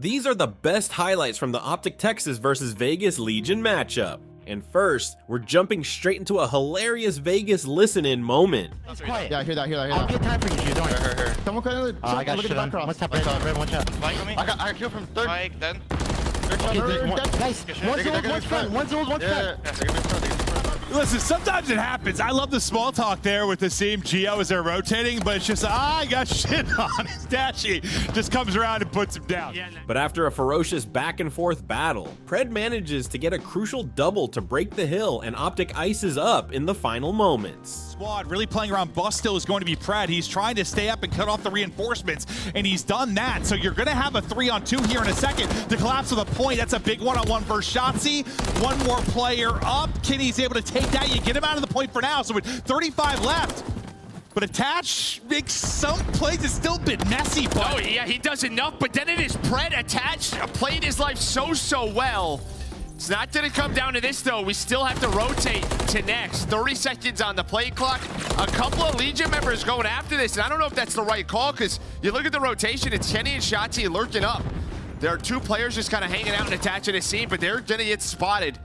These are the best highlights from the OpTic Texas versus Vegas Legion matchup. And first, we're jumping straight into a hilarious Vegas listen-in moment. Quiet. Yeah, I hear that. I'll get time for you, don't worry. Someone could I got shit on. One tap, red, one shot. I killed from third. Mike, then. Guys, one zone, one front. Listen, sometimes it happens. I love the small talk there with the same Geo as they're rotating, but it's just, I got shit on. Dashy just comes around and puts him down. But after a ferocious back and forth battle, Pred manages to get a crucial double to break the hill, and OpTic ices up in the final moments. Squad really playing around bus still is going to be Pred. He's trying to stay up and cut off the reinforcements, and he's done that. So you're going to have a 3-on-2 here in a second. The collapse of the point, that's a big one-on-one versus Shotzzy. One more player up. Kenny's able to take that. You get him out of the point for now. So with 35 left, but Attach makes some plays. It's still a bit messy, but Oh yeah, he does enough, but then it is Pred. Attach played his life so well. It's not gonna come down to this though. We still have to rotate to next. 30 seconds on the play clock. A couple of Legion members going after this, and I don't know if that's the right call, because you look at the rotation, it's Kenny and Shotzzy lurking up. There are two players just kind of hanging out and attaching a scene, but they're gonna get spotted.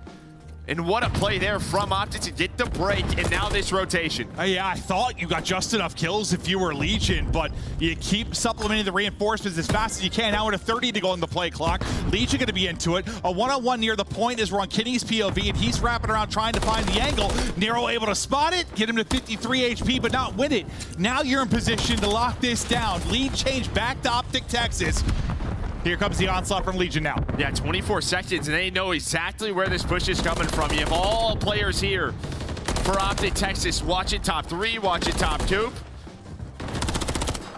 And what a play there from OpTic to get the break, and now this rotation. Yeah, I thought you got just enough kills if you were Legion, but you keep supplementing the reinforcements as fast as you can. Now we're at 30 to go on the play clock. Legion gonna be into it. A one-on-one near the point is we're on Kenny's POV, and he's wrapping around trying to find the angle. Nero able to spot it, get him to 53 HP, but not win it. Now you're in position to lock this down. Lead change back to OpTic Texas. Here comes the onslaught from Legion now. Yeah, 24 seconds, and they know exactly where this push is coming from. You have all players here for OpTic Texas. Watch it top 3, watch it top 2.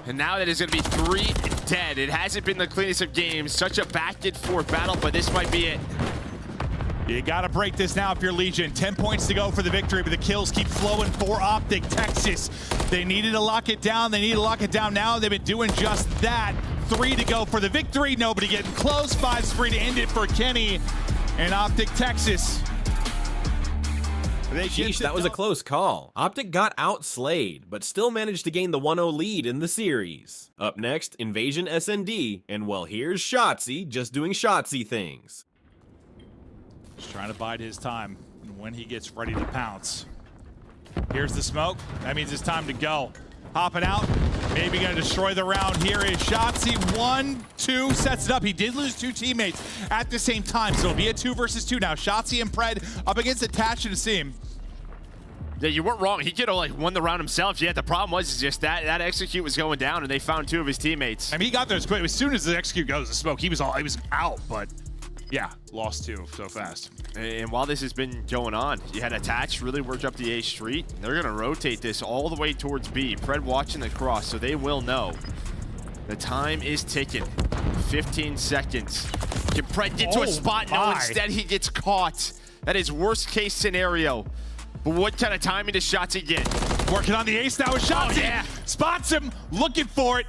And now that is going to be 3 dead. It hasn't been the cleanest of games. Such a back and forth battle, but this might be it. You gotta break this now if you're Legion. 10 points to go for the victory, but the kills keep flowing for OpTic Texas. They needed to lock it down. They need to lock it down now. They've been doing just that. 3 to go for the victory. Nobody getting close. 5 spree to end it for Kenny and OpTic Texas. Sheesh, that was a close call. OpTic got outslayed, but still managed to gain the 1-0 lead in the series. Up next, Invasion SND, and well, here's Shotzzy just doing Shotzzy things. Just trying to bide his time when he gets ready to pounce. Here's the smoke. That means it's time to go. Hopping out. Maybe gonna destroy the round. Here is Shotzzy. 1-2 sets it up. He did lose 2 teammates at the same time, so it'll be a 2 versus 2 now. Shotzzy and Pred up against Attach and Asim. Yeah, you weren't wrong. He could have like won the round himself. Yeah, the problem was just that execute was going down, and they found 2 of his teammates. I mean, he got there as quick. As soon as the execute goes, the smoke, he was out, but yeah, lost 2 so fast. And while this has been going on, you had Attach really work up the A street. They're going to rotate this all the way towards B. Pred watching the cross, so they will know. The time is ticking. 15 seconds. Can Pred get to a spot? No, instead he gets caught. That is worst case scenario. But what kind of timing does Shotzzy get? Working on the ace now with Shotzzy. Oh, yeah. Spots him, looking for it.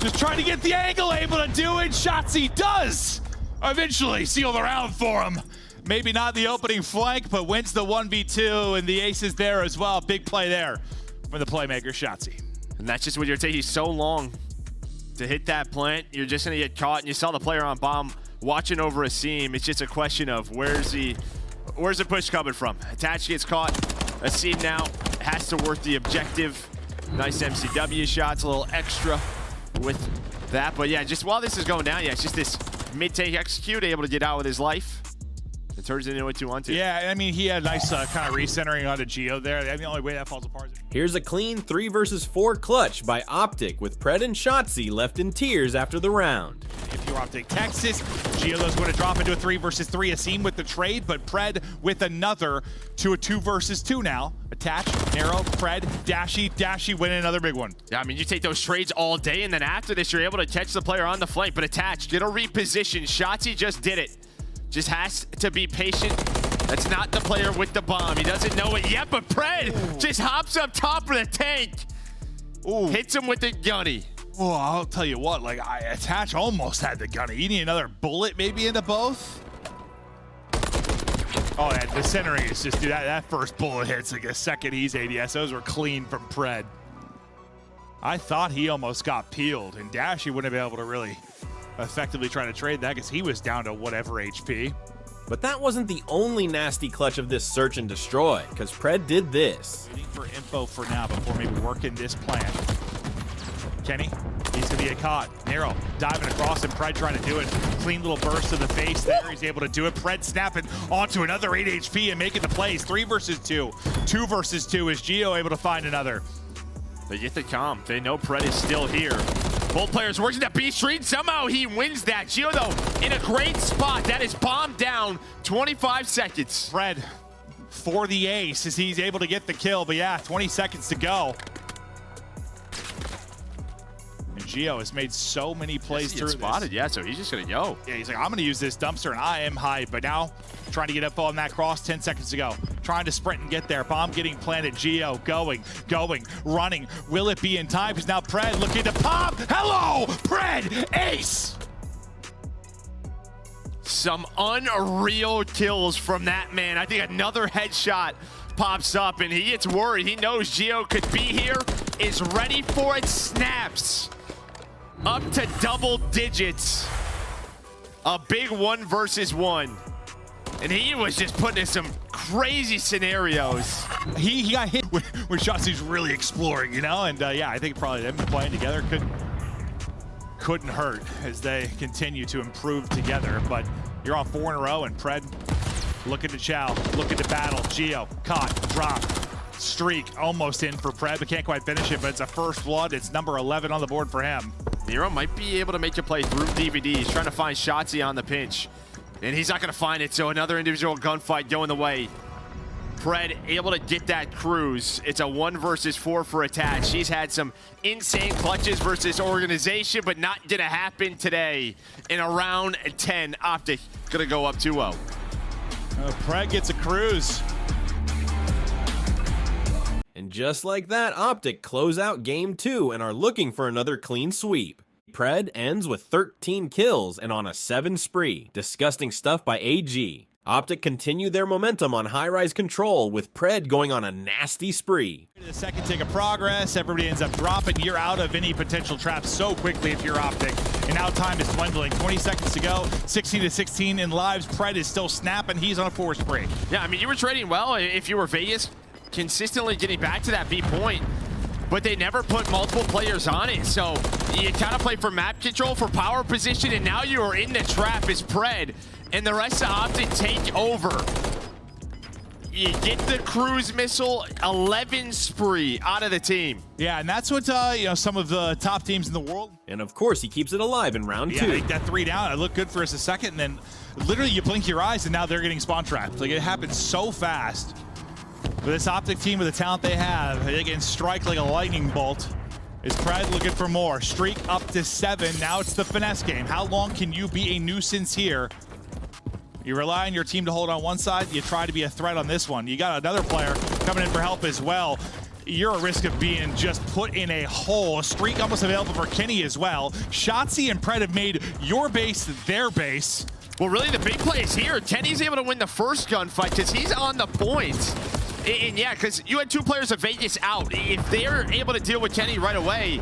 Just trying to get the angle, able to do it. Shotzzy does eventually seal the round for him. Maybe not the opening flank, but wins the 1v2, and the ace is there as well. Big play there from the playmaker, Shotzzy. And that's just what you're taking so long to hit that plant. You're just going to get caught, and you saw the player on bomb watching over a seam. It's just a question of where's the push coming from. Attach gets caught. A seam now has to work the objective. Nice MCW shots, a little extra with that. But yeah, just while this is going down, yeah, it's just this mid-take execute, able to get out with his life. It turns into a 2-on-2. Yeah, I mean, he had nice kind of recentering onto Geo there. I mean, the only way that falls apart is... Here's a clean 3 versus 4 clutch by OpTic, with Pred and Shotzzy left in tears after the round. If you're OpTic Texas, Geo's going to drop into a 3 versus 3, Asim with the trade, but Pred with another to a 2 versus 2 now. Attach, Nero, Pred, Dashy winning another big one. Yeah, I mean, you take those trades all day, and then after this, you're able to catch the player on the flank, but Attach, get a reposition. Shotzzy just did it. Just has to be patient. That's not the player with the bomb. He doesn't know it yet, but Pred just hops up top of the tank. Ooh. Hits him with the gunny. Oh, I'll tell you what, like, Attach almost had the gunny. You need another bullet maybe into both? Oh, yeah, the centering is just, dude, that first bullet hits like a second he's ADS. Those were clean from Pred. I thought he almost got peeled, and Dashy wouldn't have been able to really effectively trying to trade that because he was down to whatever HP. But that wasn't the only nasty clutch of this search and destroy, because Pred did this. Waiting for info for now before maybe working this plan. Kenny, he's going to get caught. Nero diving across and Pred trying to do it. Clean little burst to the face there. He's able to do it. Pred snapping onto another 8 HP and making the plays. 3 versus 2. 2 versus 2. Is Geo able to find another? They get the comp. They know Pred is still here. Both players working that B street. Somehow he wins that. Geo, though, in a great spot. That is bombed down. 25 seconds. Pred for the ace as he's able to get the kill. But yeah, 20 seconds to go. And Geo has made so many plays through spotted, this. yeah, so he's just going to go. Yeah, he's like, I'm going to use this dumpster, and I am hyped. But now, trying to get info on that cross, 10 seconds to go. Trying to sprint and get there. Bomb getting planted. Geo going, running. Will it be in time? Because now Pred looking to pop. Hello, Pred, ace! Some unreal kills from that man. I think another headshot pops up, and he gets worried. He knows Geo could be here, is ready for it, snaps. Up to double digits. A big 1 versus 1. And he was just putting in some crazy scenarios. He got hit when Shotzzy's really exploring, you know? And yeah, I think probably them playing together couldn't hurt as they continue to improve together. But you're on 4 in a row, and Pred looking to chow, looking to battle. Geo, caught, drop, streak, almost in for Pred, but can't quite finish it. But it's a first blood. It's number 11 on the board for him. Nero might be able to make a play through DVD. He's trying to find Shotzzy on the pinch. And he's not going to find it, so another individual gunfight going the way. Pred able to get that cruise. It's a 1 versus 4 for Attach. He's had some insane clutches versus organization, but not going to happen today. In a round 10, OpTic going to go up 2-0. Pred gets a cruise. And just like that, OpTic close out game 2 and are looking for another clean sweep. Pred ends with 13 kills and on a 7 spree. Disgusting stuff by AG. OpTic continue their momentum on high-rise control, with Pred going on a nasty spree. The second tick of progress, everybody ends up dropping. You're out of any potential traps so quickly if you're OpTic. And now time is dwindling. 20 seconds to go. 16-16 in lives. Pred is still snapping. He's on a 4 spree. Yeah, I mean, you were trading well if you were Vegas, consistently getting back to that B point. But they never put multiple players on it, so you kind of play for map control, for power position, and now you are in the trap as Pred and the rest of OpTic take over. You get the cruise missile, 11 spree out of the team. Yeah, and that's what you know, some of the top teams in the world. And of course, he keeps it alive in round 2. Yeah, that 3 down. It looked good for us a second, and then literally you blink your eyes, and now they're getting spawn trapped. Like, it happens so fast. With this OpTic team, with the talent they have, they can strike like a lightning bolt. Is Pred looking for more? Streak up to 7. Now it's the finesse game. How long can you be a nuisance here? You rely on your team to hold on one side. You try to be a threat on this one. You got another player coming in for help as well. You're at risk of being just put in a hole. A streak almost available for Kenny as well. Shotzzy and Pred have made your base their base. Well, really, the big play is here. Kenny's able to win the first gunfight because he's on the point. And yeah, because you had 2 players of Vegas out. If they're able to deal with Kenny right away,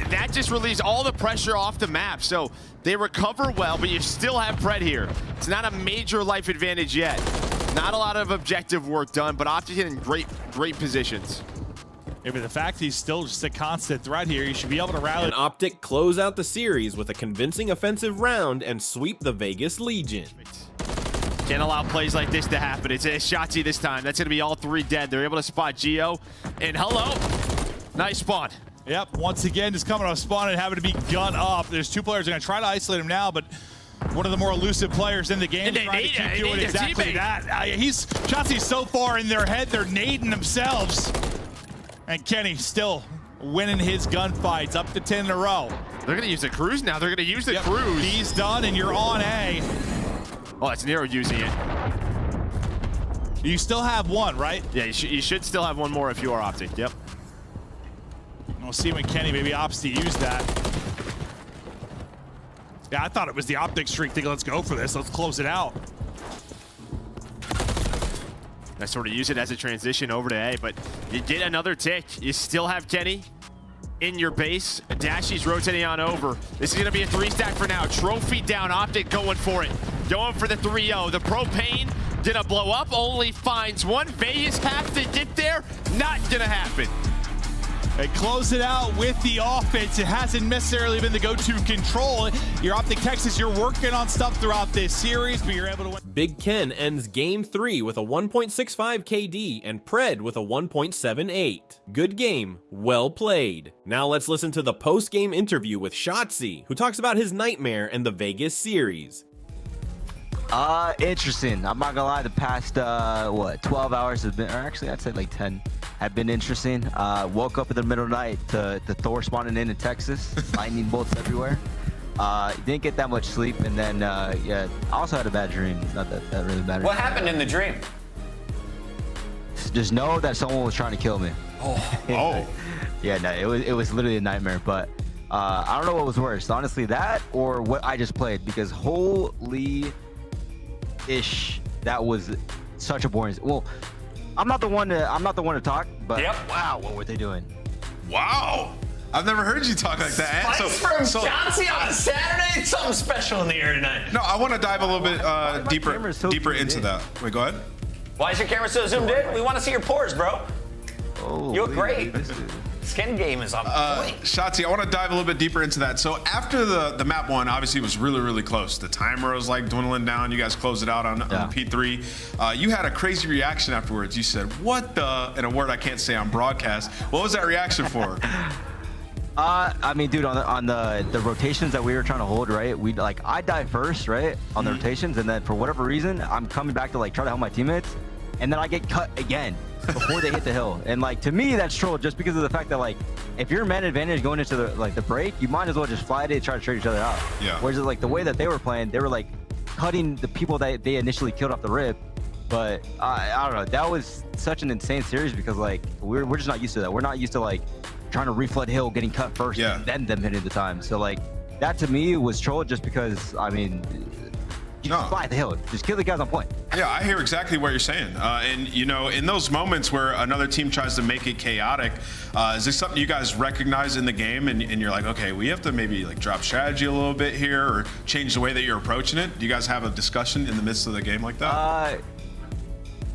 that just relieves all the pressure off the map. So they recover well, but you still have Pred here. It's not a major life advantage yet. Not a lot of objective work done, but OpTic in great positions. Yeah, but the fact he's still just a constant threat here, you should be able to rally. And OpTic close out the series with a convincing offensive round and sweep the Vegas Legion. Can't allow plays like this to happen. It's a Shotzzy this time. That's going to be all 3 dead. They're able to spot Geo. And hello. Nice spawn. Yep, once again, just coming off spawn and having to be gun up. There's 2 players going to try to isolate him now, but one of the more elusive players in the game trying to keep doing exactly that. Shotzy's so far in their head, they're nading themselves. And Kenny still winning his gunfights up to 10 in a row. They're going to use the cruise now. They're going to use the cruise. He's done, and you're on A. Oh, that's Nero using it. You still have 1, right? Yeah, you should still have 1 more if you are OpTic. Yep. We'll see when Kenny maybe opts to use that. Yeah, I thought it was the OpTic streak thing. Let's go for this. Let's close it out. I sort of use it as a transition over to A, but you get another tick. You still have Kenny. in your base. Dashy's rotating on over. This is going to be a 3-stack for now. Trophy down, OpTic going for it. Going for the 3-0. The propane gonna blow up, only finds one. Vegas has to get there. Not gonna happen. They close it out with the offense. It hasn't necessarily been the go-to control. Your OpTic Texas, you're working on stuff throughout this series, but you're able to win. Big Ken ends game 3 with a 1.65 KD and Pred with a 1.78. Good game, well played. Now let's listen to the post-game interview with Shotzzy, who talks about his nightmare and the Vegas series. Interesting. I'm not gonna lie, the past 12 hours have been, or actually I'd say like 10, have been interesting. Woke up in the middle of the night to Thor spawning in Texas, lightning bolts everywhere. Didn't get that much sleep, and then yeah, I also had a bad dream. It's not that really bad. What happened in the dream? Just know that someone was trying to kill me. Oh. Yeah, no, it was literally a nightmare, but I don't know what was worse, honestly, that or what I just played, because holy ish, that was such a boring. Well, I'm not the one to talk, but Yep. wow, what were they doing? Wow. I've never heard you talk like that. Fights from Shotzzy on a Saturday? Something special in the air tonight. No, I want to dive a little bit camera's so deeper zoomed into in? that. Wait, go ahead. Why is your camera so zoomed in? We want to see your pores, bro. Oh, You look great. Skin game is on point. Shotzzy, I want to dive a little bit deeper into that. So after the map one, obviously was really, really close. The timer was like dwindling down. You guys closed it out on P3. You had a crazy reaction afterwards. You said, "What the?" in a word I can't say on broadcast. What was that reaction for? I mean, dude, on the rotations that we were trying to hold, right? I dive first, right, on the rotations, and then for whatever reason, I'm coming back to like try to help my teammates, and then I get cut again before they hit the hill. And like to me, that's troll, just because of the fact that like if you're man advantage going into the break, you might as well just fly it and try to trade each other out. Yeah. Whereas like the way that they were playing, they were like cutting the people that they initially killed off the rip. But I don't know, that was such an insane series because like we're just not used to that. We're not used to like trying to reflood hill, getting cut first, and then them hitting the time. So like that to me was troll, just because I mean, you just fly the hill, just kill the guys on point. Yeah, I hear exactly what you're saying. And you know, in those moments where another team tries to make it chaotic, is this something you guys recognize in the game, and you're like, okay, we have to maybe like drop strategy a little bit here, or change the way that you're approaching it? Do you guys have a discussion in the midst of the game like that?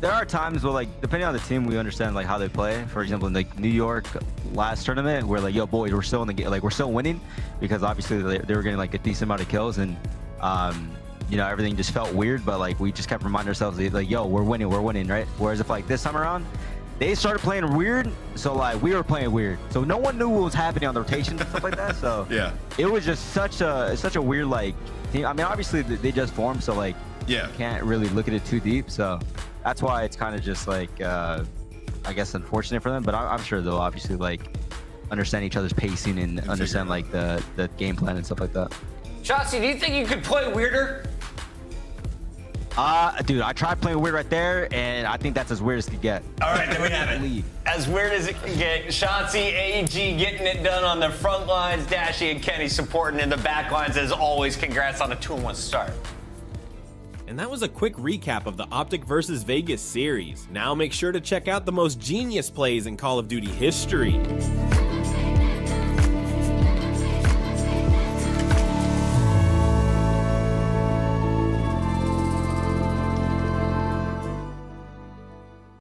There are times where, like, depending on the team, we understand like how they play. For example, in like New York last tournament, we're like, yo, boys, we're still in the game, like we're still winning, because obviously they were getting like a decent amount of kills, and you know, everything just felt weird. But like we just kept reminding ourselves, like, yo, we're winning, right? Whereas if like this time around, they started playing weird, so like we were playing weird, so no one knew what was happening on the rotation and stuff like that. So yeah, it was just such a weird like team. I mean, obviously they just formed, so like yeah, you can't really look at it too deep. So that's why it's kind of just like I guess unfortunate for them, but I'm sure they'll obviously like understand each other's pacing and understand like the game plan and stuff like that. Shotzzy, do you think you could play weirder? Dude, I tried playing weird right there, and I think that's as weird as it could get. All right, then we have it. As weird as it can get. Shotzzy, AG getting it done on the front lines. Dashy and Kenny supporting in the back lines. As always, congrats on a 2-1 start. And that was a quick recap of the OpTic vs Vegas series. Now make sure to check out the most genius plays in Call of Duty history.